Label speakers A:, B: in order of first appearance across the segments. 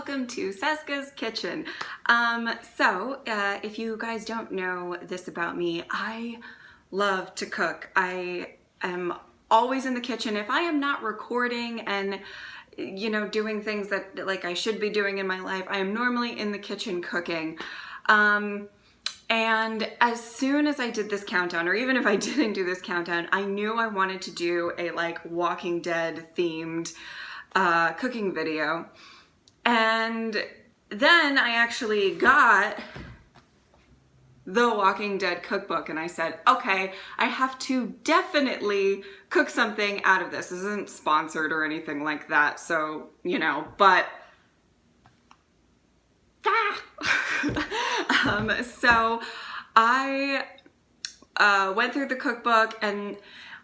A: welcome to Seska's Kitchen. If you guys don't know this about me, I love to cook. I am always in the kitchen. If I am not recording and doing things that like I should be doing in my life, I am normally in the kitchen cooking. And as soon as I did this countdown, or even if I didn't do this countdown, I knew I wanted to do a Walking Dead themed cooking video. And then I actually got the Walking Dead cookbook and I said, okay, I have to definitely cook something out of this. This isn't sponsored or anything like that, so, but so I went through the cookbook, and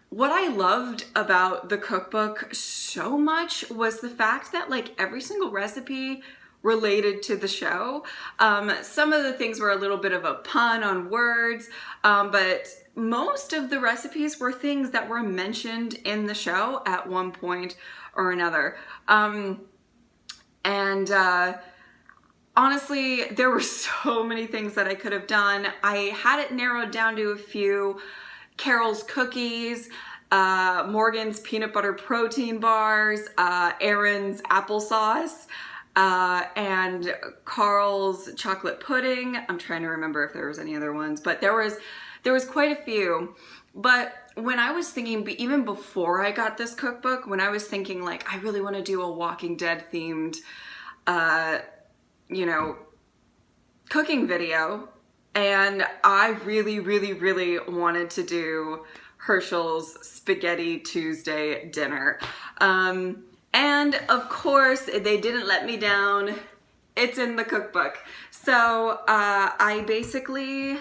A: what I loved about the cookbook so much was the fact that every single recipe related to the show. Some of the things were a little bit of a pun on words, but most of the recipes were things that were mentioned in the show at one point or another. Honestly, there were so many things that I could have done. I had it narrowed down to a few: Carol's cookies, Morgan's peanut butter protein bars, Erin's applesauce, and Carl's chocolate pudding. I'm trying to remember if there was any other ones, but there was quite a few. But when I was thinking, even before I got this cookbook, when I was thinking I really want to do a Walking Dead themed cooking video, and I really wanted to do Hershel's Spaghetti Tuesday dinner. And of course, they didn't let me down. It's in the cookbook. So I basically,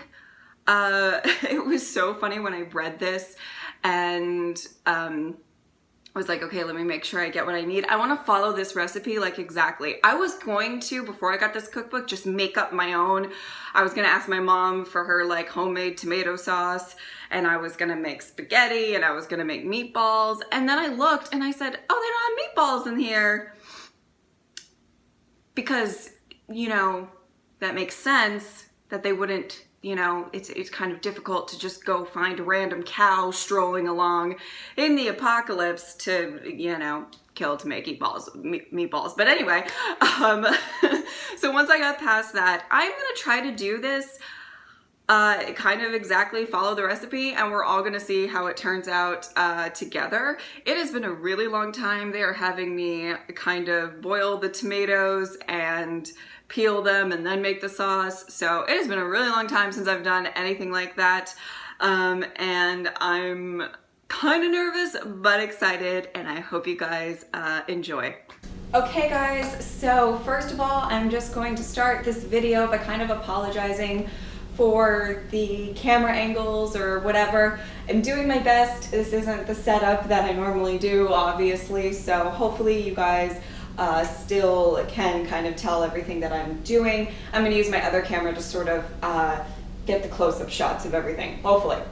A: it was so funny when I read this and I was like, okay, let me make sure I get what I need. I want to follow this recipe exactly. I was going to, before I got this cookbook, just make up my own. I was going to ask my mom for her homemade tomato sauce, and I was going to make spaghetti, and I was going to make meatballs. And then I looked and I said, oh, they don't have meatballs in here. Because, that makes sense that they wouldn't. It's kind of difficult to just go find a random cow strolling along in the apocalypse to, kill to make meatballs. But anyway, so once I got past that, I'm going to try to do this, kind of exactly follow the recipe, and we're all going to see how it turns out together. It has been a really long time. They are having me kind of boil the tomatoes and peel them and then make the sauce. So it has been a really long time since I've done anything like that. And I'm kind of nervous, but excited, and I hope you guys enjoy. Okay guys, so first of all, I'm just going to start this video by kind of apologizing for the camera angles or whatever. I'm doing my best. This isn't the setup that I normally do, obviously, so hopefully you guys still can kind of tell everything that I'm doing. I'm going to use my other camera to sort of get the close-up shots of everything, hopefully.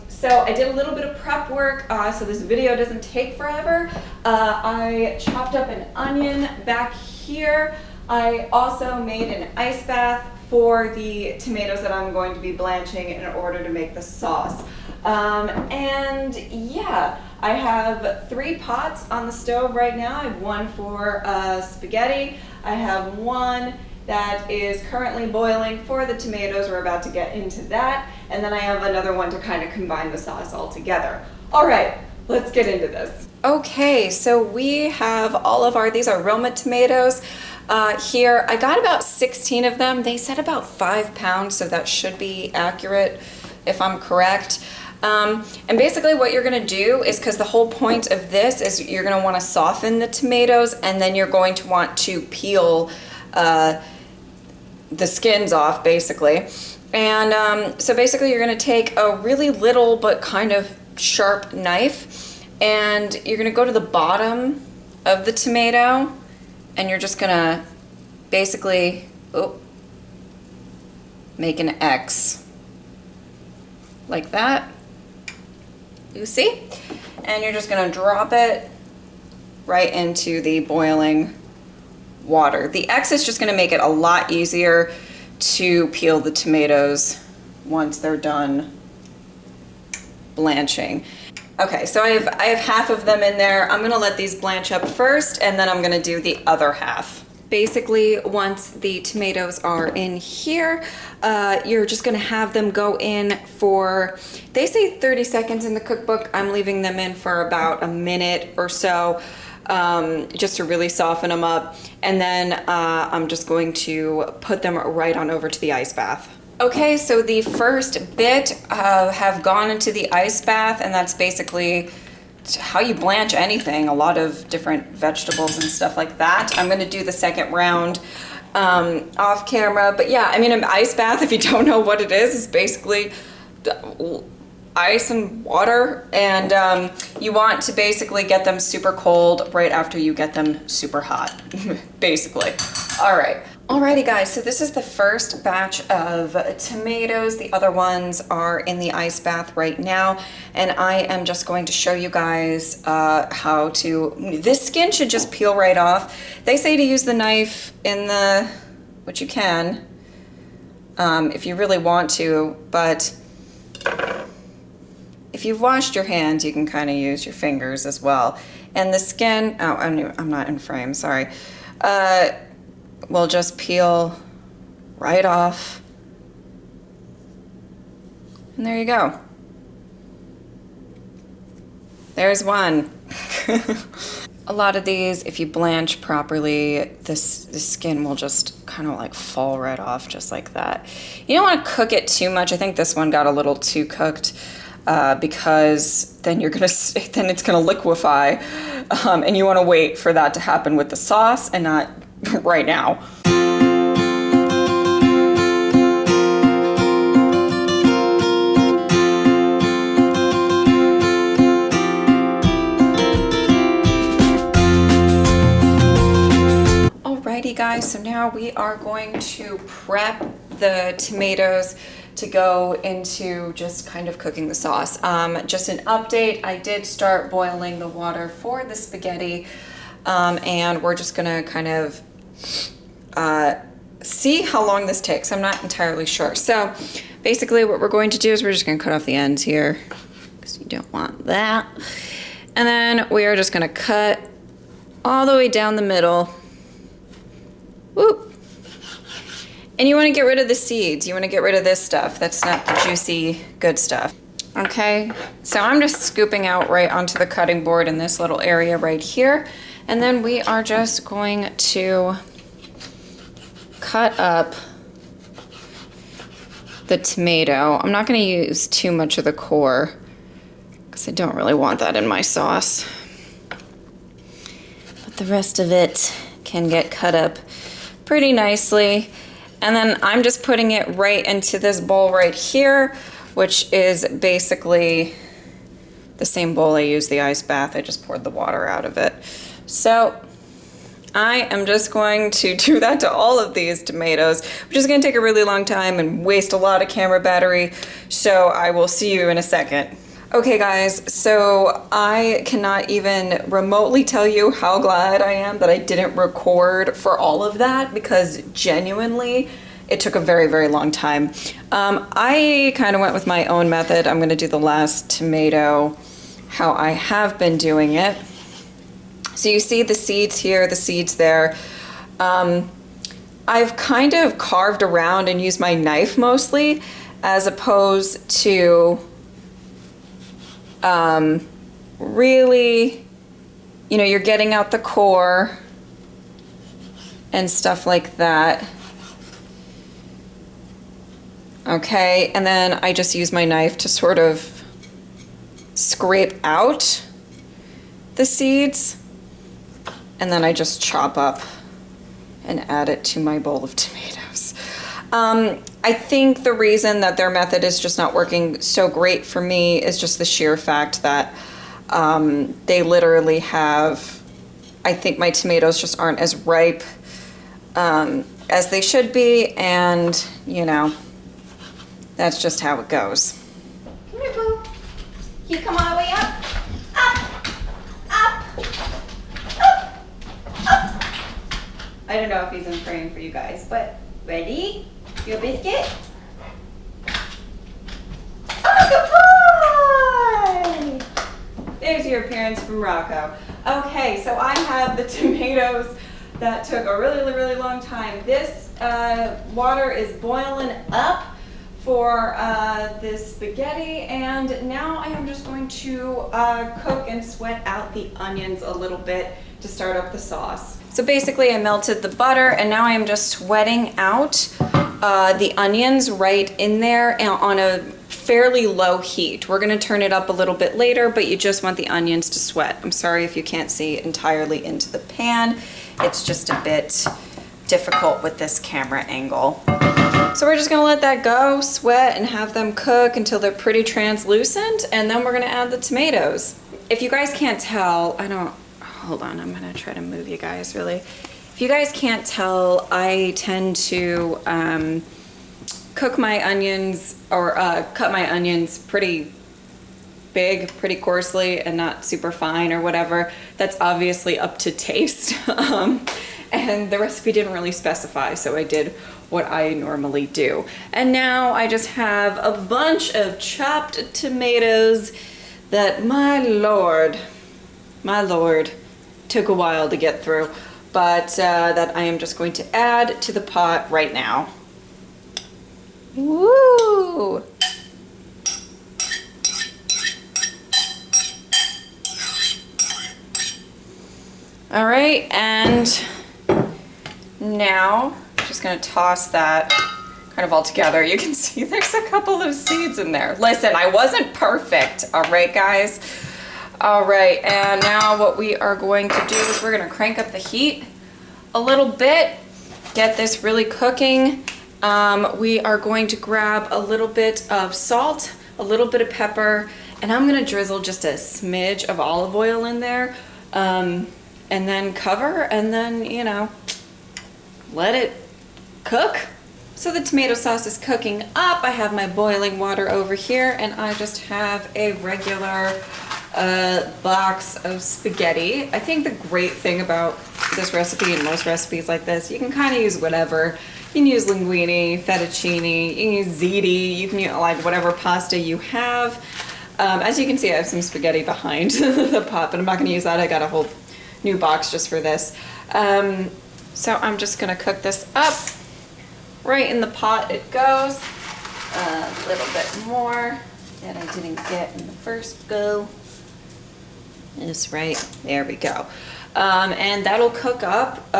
A: So I did a little bit of prep work, so this video doesn't take forever. I chopped up an onion back here. I also made an ice bath for the tomatoes that I'm going to be blanching in order to make the sauce. And yeah, I have 3 pots on the stove right now. I have one for spaghetti. I have one that is currently boiling for the tomatoes. We're about to get into that. And then I have another one to kind of combine the sauce all together. All right, let's get into this. Okay, so we have all of these are Roma tomatoes. Here, I got about 16 of them. They said about 5 pounds, so that should be accurate if I'm correct. And basically what you're going to do is, because the whole point of this is you're going to want to soften the tomatoes, and then you're going to want to peel the skins off, basically. And so basically you're going to take a really little but kind of sharp knife, and you're going to go to the bottom of the tomato, and you're just going to basically make an X like that. You see? And you're just going to drop it right into the boiling water. The X is just gonna make it a lot easier to peel the tomatoes once they're done blanching. Okay, so I have half of them in there. I'm gonna let these blanch up first, and then I'm gonna do the other half. Basically, once the tomatoes are in here, you're just gonna have them go in for, they say 30 seconds in the cookbook. I'm leaving them in for about a minute or so, just to really soften them up. And then I'm just going to put them right on over to the ice bath. Okay, so the first bit have gone into the ice bath, and that's basically how you blanch anything, a lot of different vegetables and stuff like that. I'm gonna do the second round off camera, but yeah, I mean, an ice bath, if you don't know what it is basically ice and water, and you want to basically get them super cold right after you get them super hot, basically. All right. Alrighty guys, so this is the first batch of tomatoes. The other ones are in the ice bath right now, and I am just going to show you guys how to, this skin should just peel right off. They say to use the knife in the, which you can, if you really want to, but if you've washed your hands, you can kind of use your fingers as well. And the skin, oh, I'm not in frame, sorry. Will just peel right off. And there you go. There's one. A lot of these, if you blanch properly, the skin will just kind of like fall right off just like that. You don't want to cook it too much. I think this one got a little too cooked because then then it's gonna liquefy, and you want to wait for that to happen with the sauce and not right now. Alrighty guys, so now we are going to prep the tomatoes to go into just kind of cooking the sauce. Just an update, I did start boiling the water for the spaghetti, and we're just gonna kind of see how long this takes. I'm not entirely sure. So basically what we're going to do is we're just gonna cut off the ends here because you don't want that. And then we are just gonna cut all the way down the middle. Whoop. And you want to get rid of the seeds. You want to get rid of this stuff. That's not the juicy, good stuff. Okay, so I'm just scooping out right onto the cutting board in this little area right here. And then we are just going to cut up the tomato. I'm not going to use too much of the core because I don't really want that in my sauce. But the rest of it can get cut up pretty nicely. And then I'm just putting it right into this bowl right here, which is basically the same bowl I used the ice bath. I just poured the water out of it. So I am just going to do that to all of these tomatoes, which is going to take a really long time and waste a lot of camera battery. So I will see you in a second. Okay guys, so I cannot even remotely tell you how glad I am that I didn't record for all of that, because genuinely it took a very, very long time. I kind of went with my own method. I'm gonna do the last tomato how I have been doing it. So you see the seeds here, the seeds there. I've kind of carved around and used my knife mostly, as opposed to really, you know, you're getting out the core and stuff like that. Okay, and then I just use my knife to sort of scrape out the seeds, and then I just chop up and add it to my bowl of tomatoes. I think the reason that their method is just not working so great for me is just the sheer fact that they literally have, I think my tomatoes just aren't as ripe as they should be, and you know, that's just how it goes. Come here, Boo. Can you come all the way up? Up, up, up, up. I don't know if he's in praying for you guys, but ready? Your biscuit? Oh, good boy! There's your appearance from Rocco. Okay, so I have the tomatoes that took a really, really long time. This water is boiling up for this spaghetti, and now I am just going to cook and sweat out the onions a little bit to start up the sauce. So basically I melted the butter, and now I am just sweating out the onions right in there on a fairly low heat. We're gonna turn it up a little bit later, but you just want the onions to sweat. I'm sorry if you can't see entirely into the pan. It's just a bit difficult with this camera angle. So we're just gonna let that go, sweat, and have them cook until they're pretty translucent, and then we're gonna add the tomatoes. If you guys can't tell, hold on, I'm gonna try to move you guys really. If you guys can't tell, I tend to cook my onions or cut my onions pretty big, pretty coarsely, and not super fine or whatever. That's obviously up to taste. And the recipe didn't really specify, so I did what I normally do. And now I just have a bunch of chopped tomatoes that my lord, took a while to get through, but that I am just going to add to the pot right now. Woo! All right, and now I'm just gonna toss that kind of all together. You can see there's a couple of seeds in there. Listen, I wasn't perfect, all right, guys? All right, and now what we are going to do is we're gonna crank up the heat a little bit, get this really cooking. We are going to grab a little bit of salt, a little bit of pepper, and I'm gonna drizzle just a smidge of olive oil in there, and then cover, and then, you know, let it cook. So the tomato sauce is cooking up. I have my boiling water over here, and I just have a regular box of spaghetti. I think the great thing about this recipe and most recipes like this, you can kind of use whatever. You can use linguine, fettuccine, you can use ziti, you can use like whatever pasta you have. As you can see, I have some spaghetti behind the pot, but I'm not gonna use that. I got a whole new box just for this. So I'm just gonna cook this up. Right in the pot it goes. A little bit more that I didn't get in the first go. Is right, there we go. And that'll cook up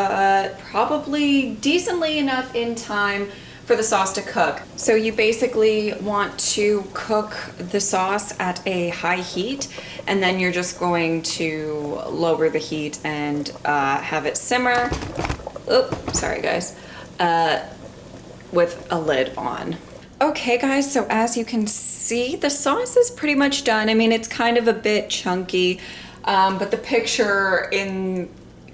A: probably decently enough in time for the sauce to cook. So you basically want to cook the sauce at a high heat, and then you're just going to lower the heat and have it simmer. Oops, sorry guys. With a lid on. Okay guys, so as you can see, the sauce is pretty much done. I mean, it's kind of a bit chunky, but the picture in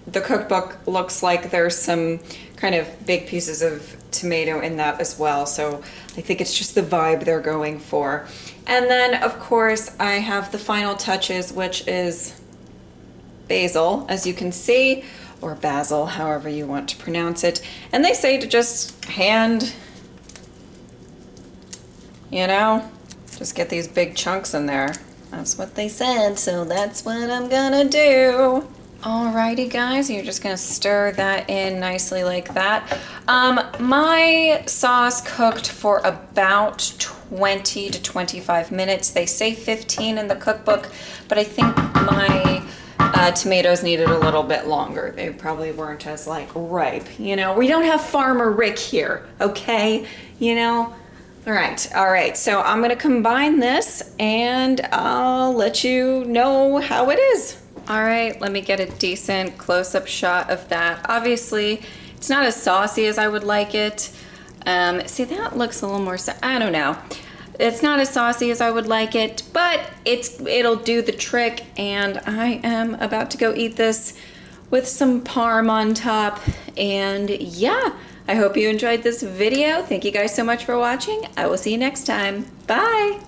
A: the cookbook looks like there's some kind of big pieces of tomato in that as well. So I think it's just the vibe they're going for. And then of course I have the final touches, which is basil, as you can see, or basil, however you want to pronounce it. And they say to just hand, you know, just get these big chunks in there. That's what they said, so that's what I'm gonna do. Alrighty guys, you're just gonna stir that in nicely like that. My sauce cooked for about 20 to 25 minutes. They say 15 in the cookbook, but I think my tomatoes needed a little bit longer. They probably weren't as like ripe, you know. We don't have Farmer Rick here, okay? You know? All right, so I'm gonna combine this and I'll let you know how it is. All right, let me get a decent close-up shot of that. Obviously, it's not as saucy as I would like it. See, that looks a little more, I don't know. It's not as saucy as I would like it, but it'll do the trick, and I am about to go eat this with some parm on top, and yeah, I hope you enjoyed this video. Thank you guys so much for watching. I will see you next time. Bye.